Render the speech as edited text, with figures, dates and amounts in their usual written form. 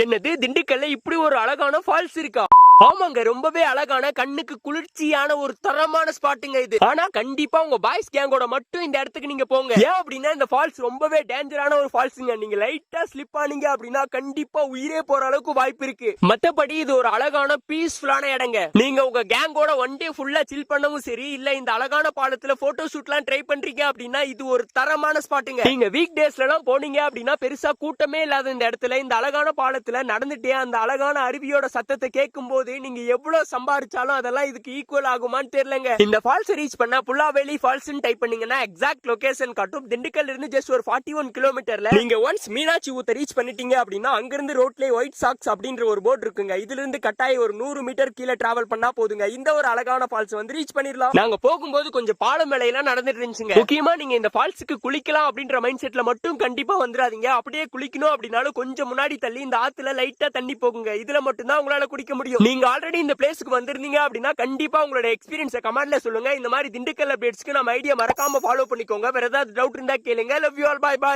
என்னது திண்டுக்கல்ல இப்படி ஒரு அழகான ஃபால்ஸ் இருக்கா? ஆமாங்க, ரொம்பவே அழகான கண்ணுக்கு குளிர்ச்சியான ஒரு தரமான ஸ்பாட்டுங்க இது. ஆனா கண்டிப்பா உங்க பாய்ஸ் கேங்கோட மட்டும் இந்த இடத்துக்கு நீங்க போங்க. ஏன் அப்படின்னா இந்த ஃபால்ஸ் ரொம்பவே டேஞ்சரான ஒரு ஃபால்ஸ்ங்க. நீங்க லைட்டா ஸ்லிப் ஆனீங்க அப்படின்னா கண்டிப்பா உயிரே போற அளவுக்கு வாய்ப்பு இருக்கு. மத்தபடி இது ஒரு அழகான பீஸ்ஃபுல்லான இடங்க. நீங்க உங்க கேங்கோட ஒன் டே ஃபுல்லா சில் பண்ணவும் சரி, இல்ல இந்த அழகான பாலத்துல போட்டோ ஷூட்லாம் ட்ரை பண்றீங்க அப்படின்னா இது ஒரு தரமான ஸ்பாட்டுங்க. நீங்க வீக் டேஸ்ல எல்லாம் போனீங்க அப்படின்னா பெருசா கூட்டமே இல்லாத இந்த இடத்துல இந்த அழகான பாலத்துல நடந்துட்டே அந்த அழகான அருவியோட சத்தத்தை கேட்கும் போது நீங்க எவ்வளவு சம்பாதிச்சாலும் அதெல்லாம் இதுக்கு ஈக்குவல் ஆகுமான்னு தெரியலங்க. இந்த ஃபால்ஸ் ரீச் பண்ணா புல்லாவேலி ஃபால்ஸ் டைப் பண்ணீங்கன்னா எக்ஸாக்ட் லொகேஷன் காட்டும். திண்டுக்கல்ல இருந்து ஜஸ்ட் ஒரு 41 கிலோமீட்டர்ல. நீங்க ஒன்ஸ் மீனாட்சி ஊத்த ரீச் பண்ணிட்டீங்க அப்படின்னா அங்கிருந்து ரோட்ல ஒயிட் சாக்ஸ் அப்படின்ற ஒரு போர்டு இருக்குங்க. இதுல இருந்து கட்டாயம் ஒரு 100 மீட்டர் கீழே டிராவல் பண்ணா போதுங்க. இந்த ஒரு அழகான ஃபால்ஸ் வந்து ரீச் பண்ணிடலாம். நாங்க போகும்போது கொஞ்சம் பாலம் மேலையெல்லாம் நடந்துட்டு இருந்துச்சுங்க. முக்கியமா நீங்க இந்த ஃபால்ஸுக்கு குளிக்கலாம் அப்படின்ற மைண்ட் செட்ல மட்டும் கண்டிப்பா வந்துடாதீங்க. அப்படியே குளிக்கணும் அப்படின்னாலும் கொஞ்சம் முன்னாடி தள்ளி இந்த ஆத்துல லைட்டா தண்ணி போகுங்க. இதுல மட்டும் தான் உங்களால குளிக்க முடியும். நீங்க ஆல்ரெடி இந்த பிளேஸ்க்கு வந்திருந்தீங்க அப்படின்னா கண்டிப்பா உங்களோட எக்ஸ்பீரியன்ஸை கமெண்ட்ல சொல்லுங்க. இந்த மாதிரி திண்டுக்கல் அப்டேட்ஸ்க்கு நம்ம ஐடியா மறக்காம ஃபாலோ பண்ணிக்கோங்க. வேற ஏதாவது டவுட் இருந்தா கேளுங்க. Love you all, bye by.